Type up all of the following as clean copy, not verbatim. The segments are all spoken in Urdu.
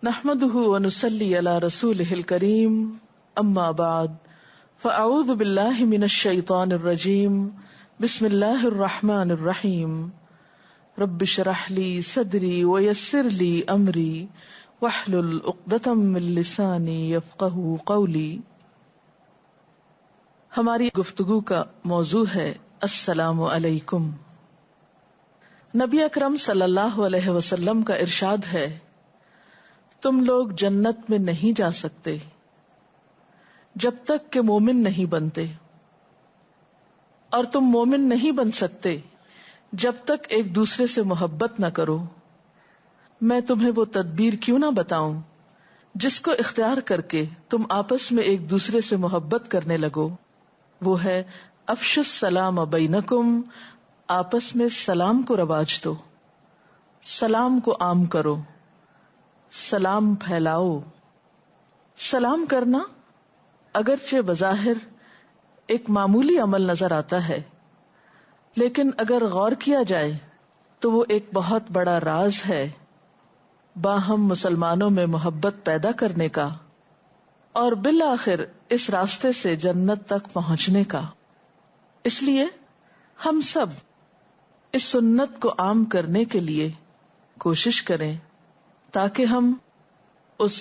نحمده ونصلي على رسوله الكريم اما بعد فاعوذ بالله من الشيطان الرجيم بسم الله الرحمن الرحيم رب اشرح لي صدري ويسر لي امري واحلل عقدة من لساني يفقهوا قولي. ہماری گفتگو کا موضوع ہے السلام علیکم. نبی اکرم صلی اللہ علیہ وسلم کا ارشاد ہے، تم لوگ جنت میں نہیں جا سکتے جب تک کہ مومن نہیں بنتے، اور تم مومن نہیں بن سکتے جب تک ایک دوسرے سے محبت نہ کرو. میں تمہیں وہ تدبیر کیوں نہ بتاؤں جس کو اختیار کر کے تم آپس میں ایک دوسرے سے محبت کرنے لگو. وہ ہے افشوا السلام بینکم، آپس میں سلام کو رواج دو، سلام کو عام کرو، سلام پھیلاؤ. سلام کرنا اگرچہ بظاہر ایک معمولی عمل نظر آتا ہے، لیکن اگر غور کیا جائے تو وہ ایک بہت بڑا راز ہے باہم مسلمانوں میں محبت پیدا کرنے کا اور بالآخر اس راستے سے جنت تک پہنچنے کا. اس لیے ہم سب اس سنت کو عام کرنے کے لیے کوشش کریں تاکہ ہم اس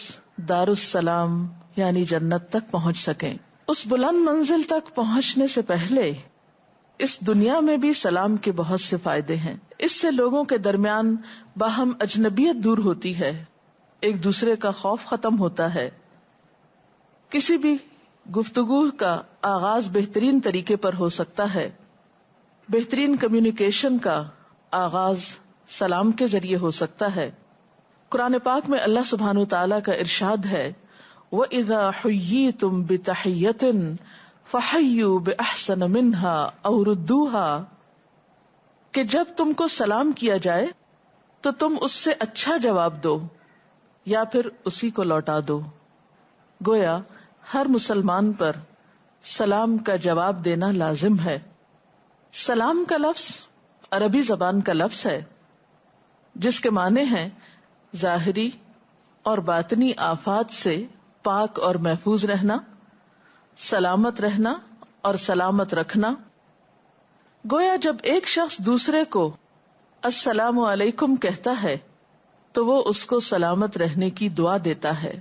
دار السلام یعنی جنت تک پہنچ سکیں. اس بلند منزل تک پہنچنے سے پہلے اس دنیا میں بھی سلام کے بہت سے فائدے ہیں. اس سے لوگوں کے درمیان باہم اجنبیت دور ہوتی ہے، ایک دوسرے کا خوف ختم ہوتا ہے. کسی بھی گفتگو کا آغاز بہترین طریقے پر ہو سکتا ہے. بہترین کمیونیکیشن کا آغاز سلام کے ذریعے ہو سکتا ہے. قرآن پاک میں اللہ سبحانہ وتعالی کا ارشاد ہے، وَإِذَا حُيِّيتُم بِتَحِيَّةٍ فَحَيُّوا بِأَحْسَنَ مِنْهَا أَوْ رُدُّوهَا، کہ جب تم کو سلام کیا جائے تو تم اس سے اچھا جواب دو یا پھر اسی کو لوٹا دو. گویا ہر مسلمان پر سلام کا جواب دینا لازم ہے. سلام کا لفظ عربی زبان کا لفظ ہے جس کے معنی ہیں ظاہری اور باطنی آفات سے پاک اور محفوظ رہنا، سلامت رہنا اور سلامت رکھنا. گویا جب ایک شخص دوسرے کو السلام علیکم کہتا ہے تو وہ اس کو سلامت رہنے کی دعا دیتا ہے.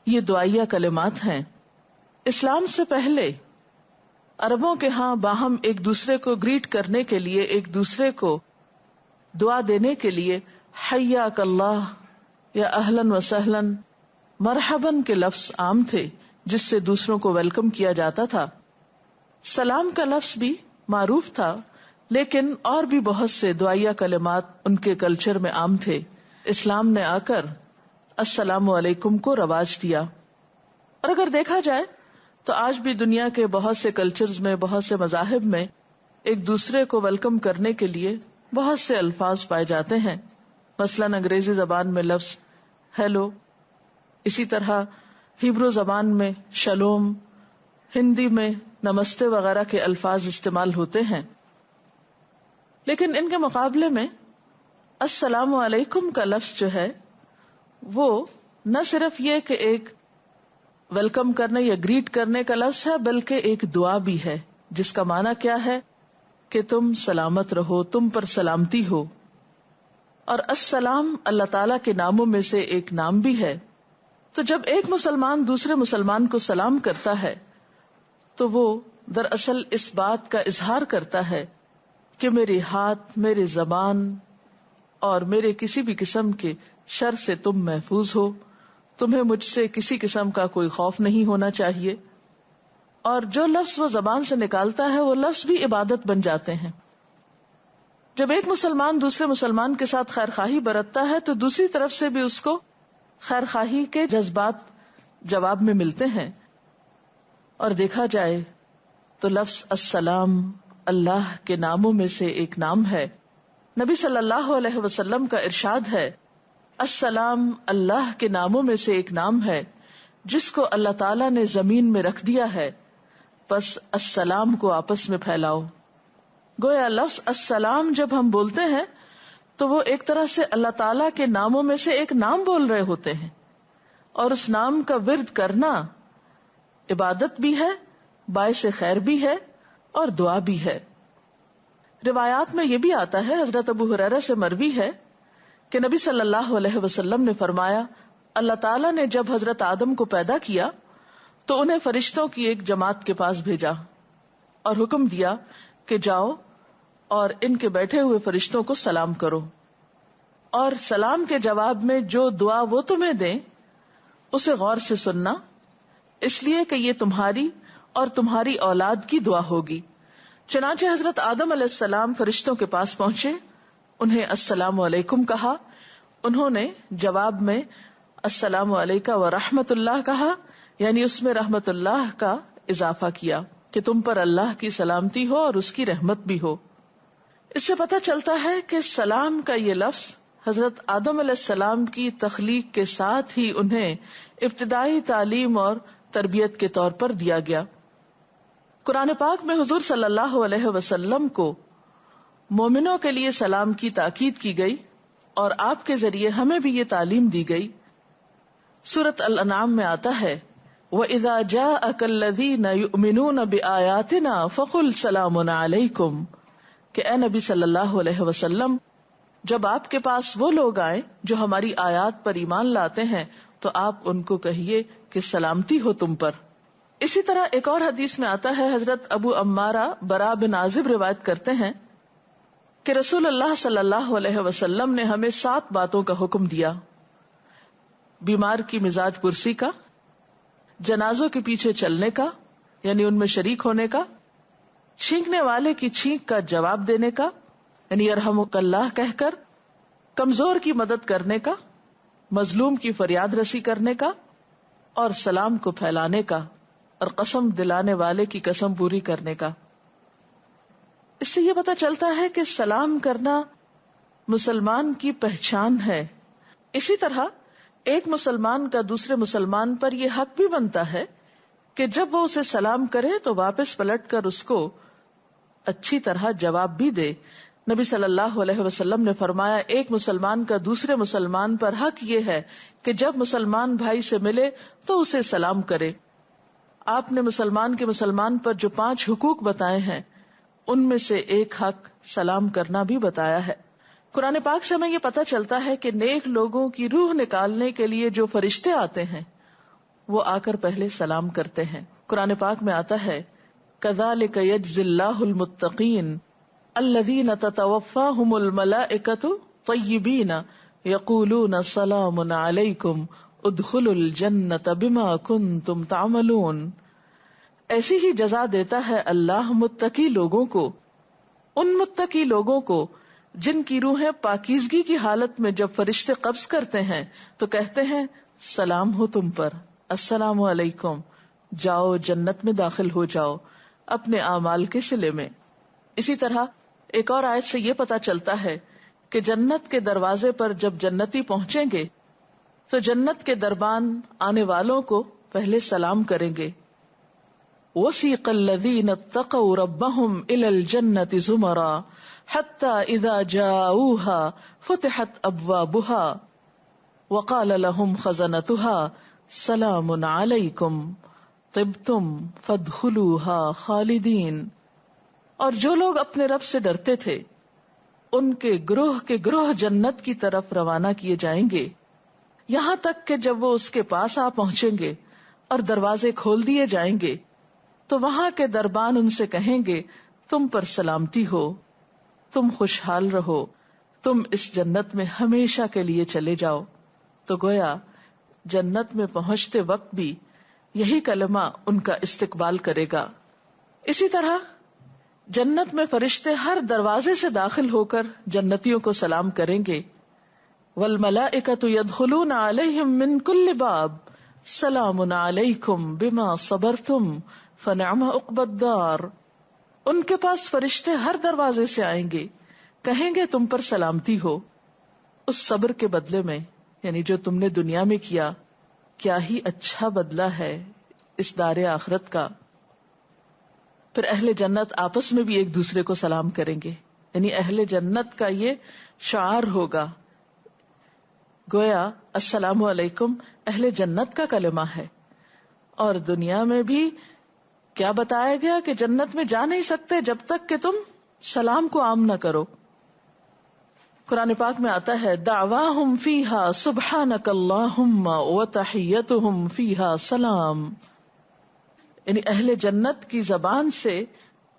یہ دعائیہ کلمات ہیں. اسلام سے پہلے عربوں کے ہاں باہم ایک دوسرے کو گریٹ کرنے کے لیے، ایک دوسرے کو دعا دینے کے لیے حیاک اللہ یا اہلاً و سہلاً، مرحباً کے لفظ عام تھے جس سے دوسروں کو ویلکم کیا جاتا تھا. سلام کا لفظ بھی معروف تھا، لیکن اور بھی بہت سے دعائیہ کلمات ان کے کلچر میں عام تھے. اسلام نے آ کر السلام علیکم کو رواج دیا. اور اگر دیکھا جائے تو آج بھی دنیا کے بہت سے کلچرز میں، بہت سے مذاہب میں ایک دوسرے کو ویلکم کرنے کے لیے بہت سے الفاظ پائے جاتے ہیں. مثلاً انگریزی زبان میں لفظ ہیلو، اسی طرح ہیبرو زبان میں شلوم، ہندی میں نمستے وغیرہ کے الفاظ استعمال ہوتے ہیں. لیکن ان کے مقابلے میں السلام علیکم کا لفظ جو ہے وہ نہ صرف یہ کہ ایک ویلکم کرنے یا گریٹ کرنے کا لفظ ہے، بلکہ ایک دعا بھی ہے جس کا معنی کیا ہے کہ تم سلامت رہو، تم پر سلامتی ہو. اور السلام اللہ تعالیٰ کے ناموں میں سے ایک نام بھی ہے. تو جب ایک مسلمان دوسرے مسلمان کو سلام کرتا ہے تو وہ دراصل اس بات کا اظہار کرتا ہے کہ میرے ہاتھ، میرے زبان اور میرے کسی بھی قسم کے شر سے تم محفوظ ہو، تمہیں مجھ سے کسی قسم کا کوئی خوف نہیں ہونا چاہیے. اور جو لفظ وہ زبان سے نکالتا ہے وہ لفظ بھی عبادت بن جاتے ہیں. جب ایک مسلمان دوسرے مسلمان کے ساتھ خیر خواہی برتتا ہے تو دوسری طرف سے بھی اس کو خیر خواہی کے جذبات جواب میں ملتے ہیں. اور دیکھا جائے تو لفظ السلام اللہ کے ناموں میں سے ایک نام ہے. نبی صلی اللہ علیہ وسلم کا ارشاد ہے، السلام اللہ کے ناموں میں سے ایک نام ہے جس کو اللہ تعالیٰ نے زمین میں رکھ دیا ہے، پس السلام کو آپس میں پھیلاؤ. گویا لفظ السلام جب ہم بولتے ہیں تو وہ ایک طرح سے اللہ تعالیٰ کے ناموں میں سے ایک نام بول رہے ہوتے ہیں، اور اس نام کا ورد کرنا عبادت بھی ہے، باعث خیر بھی ہے اور دعا بھی ہے۔ روایات میں یہ بھی آتا ہے، حضرت ابو ہریرہ سے مروی ہے کہ نبی صلی اللہ علیہ وسلم نے فرمایا، اللہ تعالیٰ نے جب حضرت آدم کو پیدا کیا تو انہیں فرشتوں کی ایک جماعت کے پاس بھیجا اور حکم دیا کہ جاؤ اور ان کے بیٹھے ہوئے فرشتوں کو سلام کرو، اور سلام کے جواب میں جو دعا وہ تمہیں دیں اسے غور سے سننا، اس لیے کہ یہ تمہاری اور تمہاری اولاد کی دعا ہوگی۔ چنانچہ حضرت آدم علیہ السلام فرشتوں کے پاس پہنچے، انہیں السلام علیکم کہا، انہوں نے جواب میں السلام علیکہ ورحمۃ اللہ کہا، یعنی اس میں رحمت اللہ کا اضافہ کیا کہ تم پر اللہ کی سلامتی ہو اور اس کی رحمت بھی ہو۔ اس سے پتہ چلتا ہے کہ سلام کا یہ لفظ حضرت آدم علیہ السلام کی تخلیق کے ساتھ ہی انہیں ابتدائی تعلیم اور تربیت کے طور پر دیا گیا۔ قرآن پاک میں حضور صلی اللہ علیہ وسلم کو مومنوں کے لیے سلام کی تاکید کی گئی اور آپ کے ذریعے ہمیں بھی یہ تعلیم دی گئی۔ سورۃ الانعام میں آتا ہے وَإِذَا جَاءَكَ الَّذِينَ يُؤْمِنُونَ بِآيَاتِنَا فَقُلْ سَلَامٌ عَلَيْكُمْ، کہ اے نبی صلی اللہ علیہ وسلم جب آپ کے پاس وہ لوگ آئیں جو ہماری آیات پر ایمان لاتے ہیں تو آپ ان کو کہیے کہ سلامتی ہو تم پر۔ اسی طرح ایک اور حدیث میں آتا ہے، حضرت ابو عمارہ براء بن عازب روایت کرتے ہیں کہ رسول اللہ صلی اللہ علیہ وسلم نے ہمیں 7 باتوں کا حکم دیا: بیمار کی مزاج پرسی کا، جنازوں کے پیچھے چلنے کا یعنی ان میں شریک ہونے کا، چھینکنے والے کی چھینک کا جواب دینے کا یعنی یرحمک اللہ کہہ کر، کمزور کی مدد کرنے کا، مظلوم کی فریاد رسی کرنے کا، اور سلام کو پھیلانے کا، اور قسم دلانے والے کی قسم پوری کرنے کا۔ اس سے یہ پتہ چلتا ہے کہ سلام کرنا مسلمان کی پہچان ہے۔ اسی طرح ایک مسلمان کا دوسرے مسلمان پر یہ حق بھی بنتا ہے کہ جب وہ اسے سلام کرے تو واپس پلٹ کر اس کو اچھی طرح جواب بھی دے۔ نبی صلی اللہ علیہ وسلم نے فرمایا، ایک مسلمان کا دوسرے مسلمان پر حق یہ ہے کہ جب مسلمان بھائی سے ملے تو اسے سلام کرے۔ آپ نے مسلمان کے مسلمان پر جو 5 حقوق بتائے ہیں ان میں سے ایک حق سلام کرنا بھی بتایا ہے۔ قرآن پاک سے ہمیں یہ پتہ چلتا ہے کہ نیک لوگوں کی روح نکالنے کے لیے جو فرشتے آتے ہیں وہ آ کر پہلے سلام کرتے ہیں۔ قرآن پاک میں آتا ہے کذالک یجزی اللہ المتقین الذین تتوفاہم الملائکۃ طیبین یقولون سلام علیکم ادخلوا الجنۃ بما کنتم تعملون۔ ایسی ہی جزا دیتا ہے اللہ متقی لوگوں کو، ان متقی لوگوں کو جن کی روحیں پاکیزگی کی حالت میں جب فرشتے قبض کرتے ہیں تو کہتے ہیں سلام ہو تم پر، السلام علیکم، جاؤ جنت میں داخل ہو جاؤ اپنے اعمال کے صلے میں۔ اسی طرح ایک اور آیت سے یہ پتہ چلتا ہے کہ جنت کے دروازے پر جب جنتی پہنچیں گے تو جنت کے دربان آنے والوں کو پہلے سلام کریں گے۔ وَسِيقَ الَّذِينَ اتَّقَوْا رَبَّهُمْ إِلَى الْجَنَّةِ زُمَرًا حَتَّى إِذَا جَاءُوهَا فُتِحَتْ أَبْوَابُهَا وَقَالَ لَهُمْ خَزَنَتُهَا سَلَامٌ عَلَيْكُمْ طِبْتُمْ فَادْخُلُوهَا خَالِدِينَ۔ اور جو لوگ اپنے رب سے ڈرتے تھے ان کے گروہ جنت کی طرف روانہ کیے جائیں گے، یہاں تک کہ جب وہ اس کے پاس آ پہنچیں گے اور دروازے کھول دیے جائیں گے تو وہاں کے دربان ان سے کہیں گے تم پر سلامتی ہو، تم خوشحال رہو، تم اس جنت میں ہمیشہ کے لیے چلے جاؤ۔ تو گویا جنت میں پہنچتے وقت بھی یہی کلمہ ان کا استقبال کرے گا۔ اسی طرح جنت میں فرشتے ہر دروازے سے داخل ہو کر جنتیوں کو سلام کریں گے۔ والملائکۃ یدخلون علیہم من کل باب سلام علیکم بما صبرتم فنعم عقبی الدار۔ ان کے پاس فرشتے ہر دروازے سے آئیں گے، کہیں گے تم پر سلامتی ہو، اس صبر کے بدلے میں، یعنی جو تم نے دنیا میں کیا، کیا ہی اچھا بدلہ ہے اس دار آخرت کا۔ پھر اہل جنت آپس میں بھی ایک دوسرے کو سلام کریں گے، یعنی اہل جنت کا یہ شعار ہوگا. گویا السلام علیکم اہل جنت کا کلمہ ہے. اور دنیا میں بھی کیا بتایا گیا کہ جنت میں جا نہیں سکتے جب تک کہ تم سلام کو عام نہ کرو. قرآن پاک میں آتا ہے دعواہم فیہا سبحانک اللہم وتحیتہم فیہا سلام. یعنی اہل جنت کی زبان سے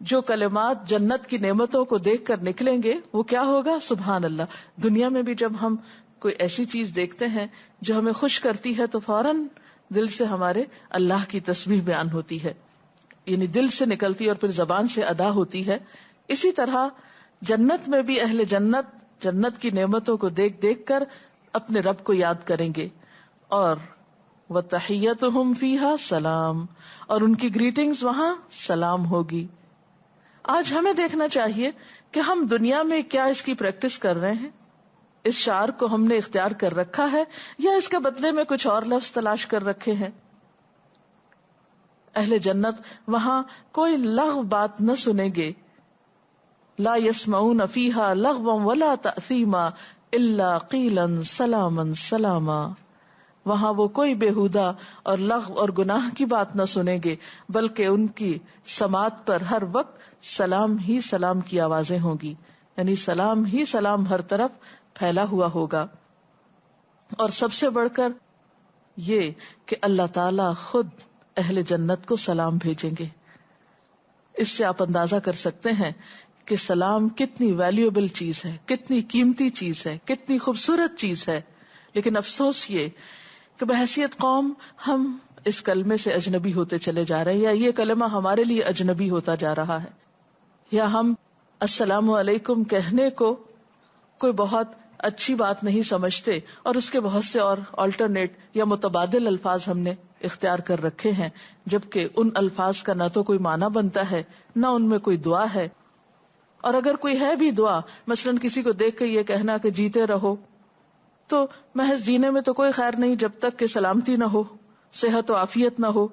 جو کلمات جنت کی نعمتوں کو دیکھ کر نکلیں گے وہ کیا ہوگا؟ سبحان اللہ. دنیا میں بھی جب ہم کوئی ایسی چیز دیکھتے ہیں جو ہمیں خوش کرتی ہے تو فوراً دل سے ہمارے اللہ کی تسبیح بیان ہوتی ہے، یعنی دل سے نکلتی ہے اور پھر زبان سے ادا ہوتی ہے. اسی طرح جنت میں بھی اہل جنت جنت کی نعمتوں کو دیکھ دیکھ کر اپنے رب کو یاد کریں گے. اور وَتَحِيَّتُهُمْ فِيهَا سلام، اور ان کی گریٹنگز وہاں سلام ہوگی. آج ہمیں دیکھنا چاہیے کہ ہم دنیا میں کیا اس کی پریکٹس کر رہے ہیں. اس شعار کو ہم نے اختیار کر رکھا ہے یا اس کے بدلے میں کچھ اور لفظ تلاش کر رکھے ہیں. اہل جنت وہاں کوئی لغو بات نہ سنیں گے. لا يسمعون فيها لغوا ولا تأثیما الا قیلا سلاما سلاما. وہاں وہ کوئی بےہودہ اور لغو اور گناہ کی بات نہ سنیں گے، بلکہ ان کی سماعت پر ہر وقت سلام ہی سلام کی آوازیں ہوں گی، یعنی سلام ہی سلام ہر طرف پھیلا ہوا ہوگا. اور سب سے بڑھ کر یہ کہ اللہ تعالی خود اہل جنت کو سلام بھیجیں گے. اس سے آپ اندازہ کر سکتے ہیں کہ سلام کتنی ویلیوبل چیز ہے، کتنی قیمتی چیز ہے، کتنی خوبصورت چیز ہے. لیکن افسوس یہ کہ بحیثیت قوم ہم اس کلمے سے اجنبی ہوتے چلے جا رہے ہیں، یا یہ کلمہ ہمارے لیے اجنبی ہوتا جا رہا ہے، یا ہم السلام علیکم کہنے کو کوئی بہت اچھی بات نہیں سمجھتے اور اس کے بہت سے اور آلٹرنیٹ یا متبادل الفاظ ہم نے اختیار کر رکھے ہیں، جبکہ ان الفاظ کا نہ تو کوئی معنی بنتا ہے نہ ان میں کوئی دعا ہے. اور اگر کوئی ہے بھی دعا، مثلاً کسی کو دیکھ کے یہ کہنا کہ جیتے رہو، تو محض جینے میں تو کوئی خیر نہیں جب تک کہ سلامتی نہ ہو، صحت و عافیت نہ ہو.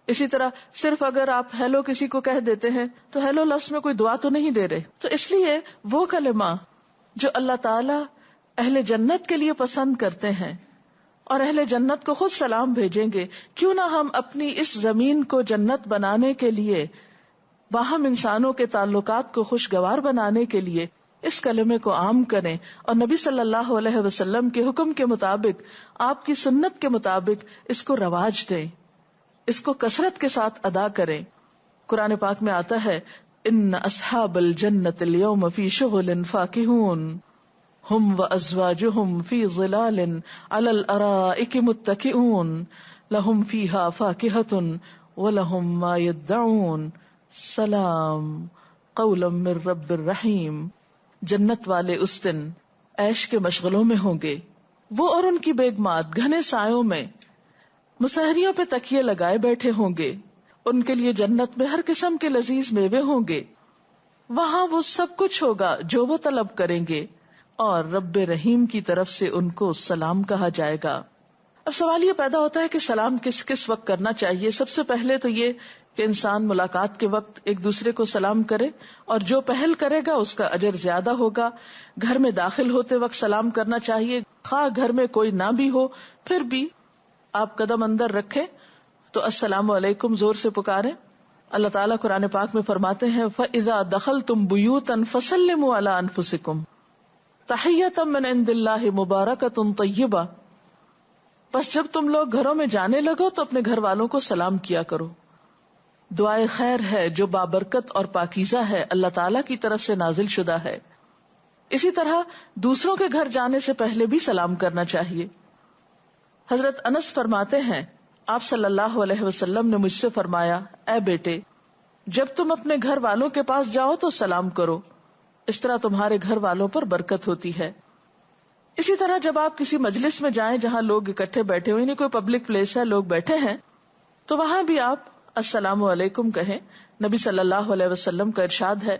اسی طرح صرف اگر آپ ہیلو کسی کو کہہ دیتے ہیں تو ہیلو لفظ میں کوئی دعا تو نہیں دے رہے. تو اس لیے وہ کلمہ جو اللہ تعالی اہل جنت کے لیے پسند کرتے ہیں اور اہل جنت کو خود سلام بھیجیں گے، کیوں نہ ہم اپنی اس زمین کو جنت بنانے کے لیے، باہم انسانوں کے تعلقات کو خوشگوار بنانے کے لیے اس کلمے کو عام کریں اور نبی صلی اللہ علیہ وسلم کے حکم کے مطابق، آپ کی سنت کے مطابق اس کو رواج دیں، اس کو کثرت کے ساتھ ادا کریں. قرآن پاک میں آتا ہے ان اصحاب الجنت اليوم فی شغل فاکہون ہم وازواجہم فی ظلال علی الارائک متکئون لہم فیہا فاکہۃ ولہم ما یدعون سلام قولا من رب الرحیم. جنت والے اس دن عیش کے مشغلوں میں ہوں گے، وہ اور ان کی بیگمات گھنے سایوں میں مسہریوں پہ تکیے لگائے بیٹھے ہوں گے. ان کے لیے جنت میں ہر قسم کے لذیذ میوے ہوں گے، وہاں وہ سب کچھ ہوگا جو وہ طلب کریں گے، اور رب رحیم کی طرف سے ان کو سلام کہا جائے گا. اب سوال یہ پیدا ہوتا ہے کہ سلام کس کس وقت کرنا چاہیے. سب سے پہلے تو یہ کہ انسان ملاقات کے وقت ایک دوسرے کو سلام کرے، اور جو پہل کرے گا اس کا اجر زیادہ ہوگا. گھر میں داخل ہوتے وقت سلام کرنا چاہیے، خواہ گھر میں کوئی نہ بھی ہو، پھر بھی آپ قدم اندر رکھیں تو السلام علیکم زور سے پکاریں. اللہ تعالیٰ قرآن پاک میں فرماتے ہیں فَإِذَا دَخَلْتُمْ بُيُوتًا فَسَلِّمُوا عَلَىٰ أَنفُسِكُمْ تَحِيَّةً مِّنْ عِندِ اللَّهِ مُبَارَكَةٌ طَيِّبَةٌ. بس جب تم لوگ گھروں میں جانے لگو تو اپنے گھر والوں کو سلام کیا کرو. دعائے خیر ہے جو بابرکت اور پاکیزہ ہے، اللہ تعالیٰ کی طرف سے نازل شدہ ہے. اسی طرح دوسروں کے گھر جانے سے پہلے بھی سلام کرنا چاہیے. حضرت انس فرماتے ہیں آپ صلی اللہ علیہ وسلم نے مجھ سے فرمایا، اے بیٹے، جب تم اپنے گھر والوں کے پاس جاؤ تو سلام کرو، اس طرح تمہارے گھر والوں پر برکت ہوتی ہے. اسی طرح جب آپ کسی مجلس میں جائیں جہاں لوگ اکٹھے بیٹھے ہوئے، کوئی پبلک پلیس ہے، لوگ بیٹھے ہیں، تو وہاں بھی آپ السلام علیکم کہیں. نبی صلی اللہ علیہ وسلم کا ارشاد ہے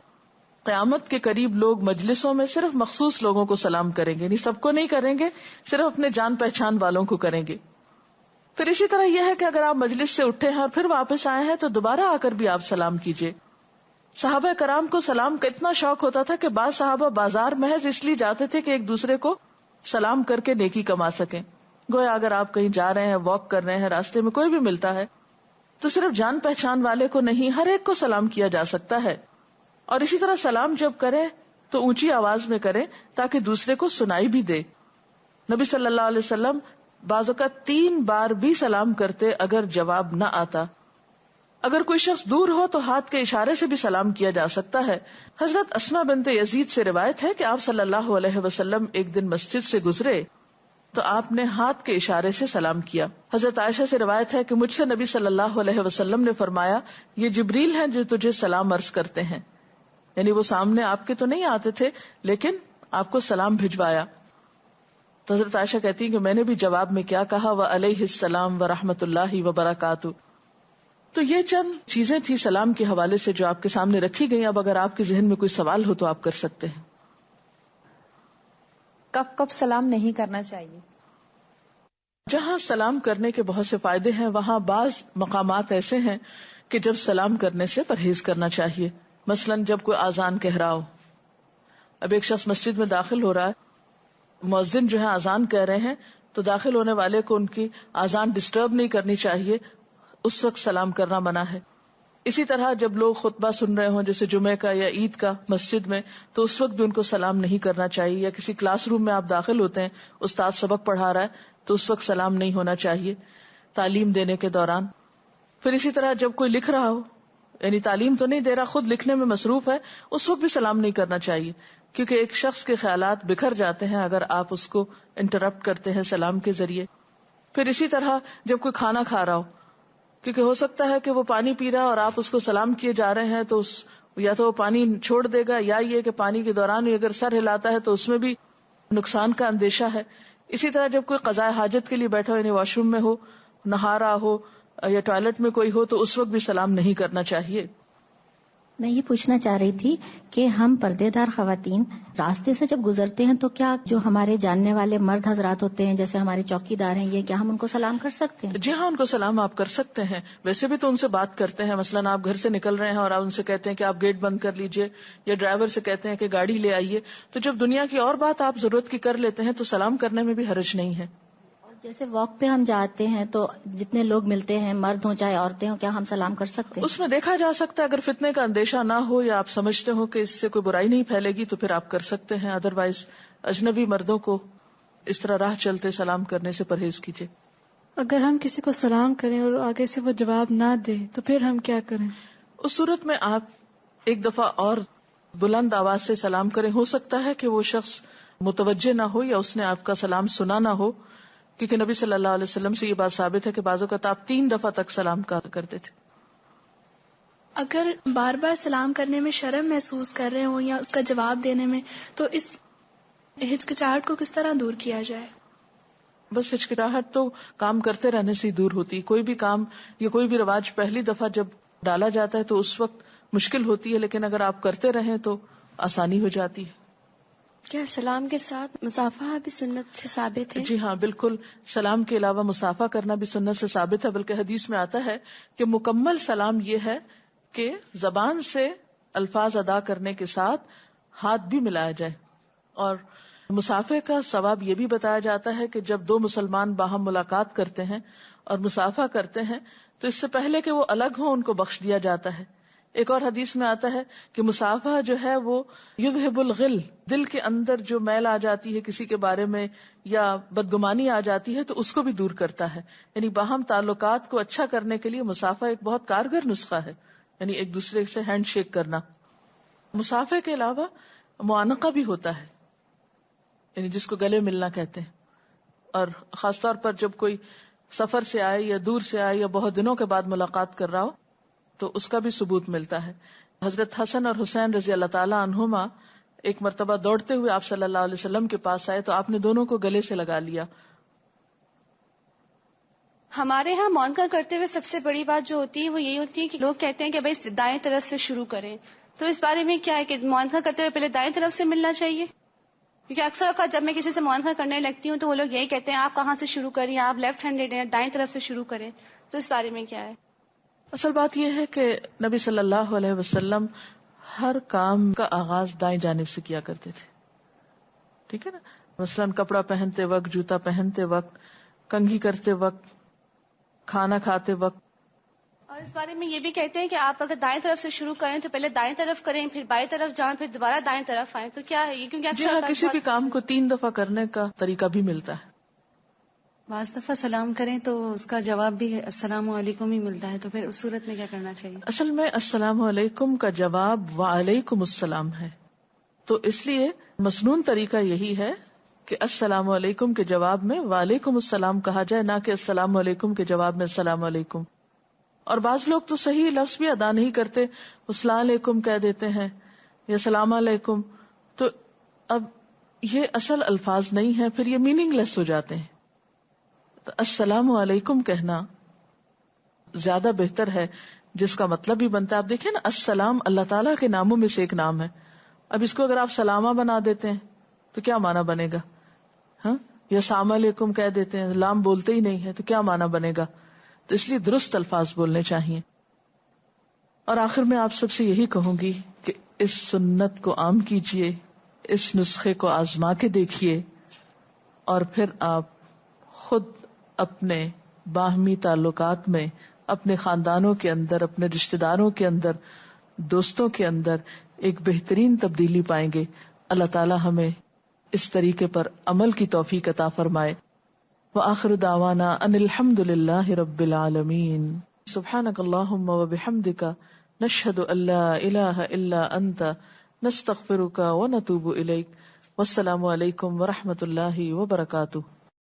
قیامت کے قریب لوگ مجلسوں میں صرف مخصوص لوگوں کو سلام کریں گے، یعنی سب کو نہیں کریں گے، صرف اپنے جان پہچان والوں کو کریں گے. پھر اسی طرح یہ ہے کہ اگر آپ مجلس سے اٹھے ہیں اور پھر واپس آئے ہیں تو دوبارہ آ کر بھی آپ سلام کیجئے. صحابہ کرام کو سلام کا اتنا شوق ہوتا تھا کہ بعض صحابہ بازار محض اس لیے جاتے تھے کہ ایک دوسرے کو سلام کر کے نیکی کما سکیں. گویا اگر آپ کہیں جا رہے ہیں, واک کر رہے ہیں, راستے میں کوئی بھی ملتا ہے تو صرف جان پہچان والے کو نہیں, ہر ایک کو سلام کیا جا سکتا ہے. اور اسی طرح سلام جب کرے تو اونچی آواز میں کرے تاکہ دوسرے کو سنائی بھی دے. نبی صلی اللہ علیہ وسلم بعض اوقات 3 بار بھی سلام کرتے اگر جواب نہ آتا. اگر کوئی شخص دور ہو تو ہاتھ کے اشارے سے بھی سلام کیا جا سکتا ہے. حضرت اسما بنت یزید سے روایت ہے کہ آپ صلی اللہ علیہ وسلم ایک دن مسجد سے گزرے تو آپ نے ہاتھ کے اشارے سے سلام کیا. حضرت عائشہ سے روایت ہے کہ مجھ سے نبی صلی اللہ علیہ وسلم نے فرمایا, یہ جبریل ہیں جو تجھے سلام عرض کرتے ہیں. یعنی وہ سامنے آپ کے تو نہیں آتے تھے لیکن آپ کو سلام بھجوایا. تو حضرت عائشہ کہتی ہیں کہ میں نے بھی جواب میں کیا کہا, وعلیہ السلام ورحمۃ اللہ وبرکاتہ. تو یہ چند چیزیں تھی سلام کے حوالے سے جو آپ کے سامنے رکھی گئی. اب اگر آپ کے ذہن میں کوئی سوال ہو تو آپ کر سکتے ہیں. کب کب سلام نہیں کرنا چاہیے؟ جہاں سلام کرنے کے بہت سے فائدے ہیں وہاں بعض مقامات ایسے ہیں کہ جب سلام کرنے سے پرہیز کرنا چاہیے. مثلا جب کوئی اذان کہہ رہا ہو, اب ایک شخص مسجد میں داخل ہو رہا ہے, مؤذن جو ہے اذان کہہ رہے ہیں تو داخل ہونے والے کو ان کی اذان ڈسٹرب نہیں کرنی چاہیے, اس وقت سلام کرنا منع ہے. اسی طرح جب لوگ خطبہ سن رہے ہوں جیسے جمعے کا یا عید کا مسجد میں, تو اس وقت بھی ان کو سلام نہیں کرنا چاہیے. یا کسی کلاس روم میں آپ داخل ہوتے ہیں, استاد سبق پڑھا رہا ہے تو اس وقت سلام نہیں ہونا چاہیے تعلیم دینے کے دوران. پھر اسی طرح جب کوئی لکھ رہا ہو, یعنی تعلیم تو نہیں دے رہا, خود لکھنے میں مصروف ہے, اس وقت بھی سلام نہیں کرنا چاہیے کیونکہ ایک شخص کے خیالات بکھر جاتے ہیں اگر آپ اس کو انٹرپٹ کرتے ہیں سلام کے ذریعے. پھر اسی طرح جب کوئی کھانا کھا رہا ہو, کیونکہ ہو سکتا ہے کہ وہ پانی پی رہا ہے اور آپ اس کو سلام کیے جا رہے ہیں تو یا تو وہ پانی چھوڑ دے گا, یا یہ کہ پانی کے دوران اگر سر ہلاتا ہے تو اس میں بھی نقصان کا اندیشہ ہے. اسی طرح جب کوئی قضاء حاجت کے لیے بیٹھا ہو, یعنی واش روم میں ہو, نہا رہا ہو یا ٹوائلٹ میں کوئی ہو, تو اس وقت بھی سلام نہیں کرنا چاہیے. میں یہ پوچھنا چاہ رہی تھی کہ ہم پردے دار خواتین راستے سے جب گزرتے ہیں تو کیا جو ہمارے جاننے والے مرد حضرات ہوتے ہیں جیسے ہمارے چوکی دار ہیں, یہ کیا ہم ان کو سلام کر سکتے ہیں؟ جی ہاں, ان کو سلام آپ کر سکتے ہیں. ویسے بھی تو ان سے بات کرتے ہیں. مثلا آپ گھر سے نکل رہے ہیں اور آپ ان سے کہتے ہیں کہ آپ گیٹ بند کر لیجئے, یا ڈرائیور سے کہتے ہیں کہ گاڑی لے آئیے. تو جب دنیا کی اور بات آپ ضرورت کی کر لیتے ہیں تو سلام کرنے میں بھی حرج نہیں ہے. جیسے واک پہ ہم جاتے ہیں تو جتنے لوگ ملتے ہیں, مرد ہوں چاہے عورتیں ہوں, کیا ہم سلام کر سکتے ہیں؟ اس میں دیکھا جا سکتا ہے اگر فتنے کا اندیشہ نہ ہو یا آپ سمجھتے ہو کہ اس سے کوئی برائی نہیں پھیلے گی تو پھر آپ کر سکتے ہیں. ادروائز اجنبی مردوں کو اس طرح راہ چلتے سلام کرنے سے پرہیز کیجیے. اگر ہم کسی کو سلام کریں اور آگے سے وہ جواب نہ دے تو پھر ہم کیا کریں؟ اس صورت میں آپ ایک دفعہ اور بلند آواز سے سلام کریں. ہو سکتا ہے کہ وہ شخص متوجہ نہ ہو یا اس نے آپ کا سلام سنا نہ ہو, کیونکہ نبی صلی اللہ علیہ وسلم سے یہ بات ثابت ہے کہ بعض اوقات آپ 3 دفعہ تک سلام کرتے تھے. اگر بار بار سلام کرنے میں شرم محسوس کر رہے ہوں یا اس کا جواب دینے میں, تو اس ہچکچاہٹ کو کس طرح دور کیا جائے؟ بس ہچکچاہٹ تو کام کرتے رہنے سے ہی دور ہوتی. کوئی بھی کام یا کوئی بھی رواج پہلی دفعہ جب ڈالا جاتا ہے تو اس وقت مشکل ہوتی ہے, لیکن اگر آپ کرتے رہیں تو آسانی ہو جاتی ہے. کیا سلام کے ساتھ مصافحہ بھی سنت سے ثابت ہے؟ جی ہاں بالکل, سلام کے علاوہ مصافحہ کرنا بھی سنت سے ثابت ہے. بلکہ حدیث میں آتا ہے کہ مکمل سلام یہ ہے کہ زبان سے الفاظ ادا کرنے کے ساتھ ہاتھ بھی ملایا جائے. اور مصافحے کا ثواب یہ بھی بتایا جاتا ہے کہ جب 2 مسلمان باہم ملاقات کرتے ہیں اور مصافحہ کرتے ہیں تو اس سے پہلے کہ وہ الگ ہوں ان کو بخش دیا جاتا ہے. ایک اور حدیث میں آتا ہے کہ مصافحہ جو ہے وہ یذہب الغل, دل کے اندر جو میل آ جاتی ہے کسی کے بارے میں یا بدگمانی آ جاتی ہے تو اس کو بھی دور کرتا ہے. یعنی باہم تعلقات کو اچھا کرنے کے لیے مصافحہ ایک بہت کارگر نسخہ ہے, یعنی ایک دوسرے سے ہینڈ شیک کرنا. مصافحے کے علاوہ معانقہ بھی ہوتا ہے, یعنی جس کو گلے ملنا کہتے ہیں. اور خاص طور پر جب کوئی سفر سے آئے یا دور سے آئے یا بہت دنوں کے بعد ملاقات کر رہا ہو تو اس کا بھی ثبوت ملتا ہے. حضرت حسن اور حسین رضی اللہ تعالیٰ عنہما ایک مرتبہ دوڑتے ہوئے آپ صلی اللہ علیہ وسلم کے پاس آئے تو آپ نے دونوں کو گلے سے لگا لیا. ہمارے ہاں مونکا کرتے ہوئے سب سے بڑی بات جو ہوتی ہے وہ یہی ہوتی ہے کہ لوگ کہتے ہیں کہ بھائی دائیں طرف سے شروع کریں. تو اس بارے میں کیا ہے کہ مونکا کرتے ہوئے پہلے دائیں طرف سے ملنا چاہیے؟ کیونکہ اکثر اوقات جب میں کسی سے مونکا کرنے لگتی ہوں تو وہ لوگ یہی کہتے ہیں آپ کہاں سے شروع کریں, آپ لیفٹ ہینڈیڈ ہیں, دائیں طرف سے شروع کریں. تو اس بارے میں کیا ہے؟ اصل بات یہ ہے کہ نبی صلی اللہ علیہ وسلم ہر کام کا آغاز دائیں جانب سے کیا کرتے تھے. ٹھیک ہے نا؟ مثلاً کپڑا پہنتے وقت، جوتا پہنتے وقت، کنگھی کرتے وقت، کھانا کھاتے وقت. اور اس بارے میں یہ بھی کہتے ہیں کہ آپ اگر دائیں طرف سے شروع کریں تو پہلے دائیں طرف کریں، پھر بائیں طرف جائیں، پھر دوبارہ دائیں طرف آئیں. تو کیا ہے یہ؟ کیونکہ جی ہاں، کسی بھی کام کو 3 دفعہ کرنے کا طریقہ بھی ملتا ہے. بعض دفعہ سلام کریں تو اس کا جواب بھی السلام علیکم ہی ملتا ہے، تو پھر اس صورت میں کیا کرنا چاہیے؟ اصل میں السلام علیکم کا جواب وعلیکم السلام ہے، تو اس لیے مسنون طریقہ یہی ہے کہ السلام علیکم کے جواب میں وعلیکم السلام کہا جائے، نہ کہ السلام علیکم کے جواب میں السلام علیکم. اور بعض لوگ تو صحیح لفظ بھی ادا نہیں کرتے، السلام علیکم کہہ دیتے ہیں یا سلام علیکم. تو اب یہ اصل الفاظ نہیں ہیں، پھر یہ میننگ لیس ہو جاتے ہیں. تو السلام علیکم کہنا زیادہ بہتر ہے، جس کا مطلب بھی بنتا ہے. آپ دیکھیں نا، السلام اللہ تعالیٰ کے ناموں میں سے ایک نام ہے. اب اس کو اگر آپ سلامہ بنا دیتے ہیں تو کیا معنی بنے گا؟ ہاں، یا السلام علیکم کہہ دیتے ہیں، لام بولتے ہی نہیں ہے تو کیا معنی بنے گا؟ تو اس لیے درست الفاظ بولنے چاہیے. اور آخر میں آپ سب سے یہی کہوں گی کہ اس سنت کو عام کیجئے، اس نسخے کو آزما کے دیکھیے، اور پھر آپ خود اپنے باہمی تعلقات میں، اپنے خاندانوں کے اندر، اپنے رشتہ داروں کے اندر، دوستوں کے اندر ایک بہترین تبدیلی پائیں گے. اللہ تعالی ہمیں اس طریقے پر عمل کی توفیق عطا فرمائے. وآخر دعوانا ان الحمد للہ رب العالمین. سبحانک اللہم وبحمدک، نشہد ان لا الہ الا انت، نستغفرک ونتوب الیک. والسلام علیکم ورحمۃ اللہ وبرکاتہ.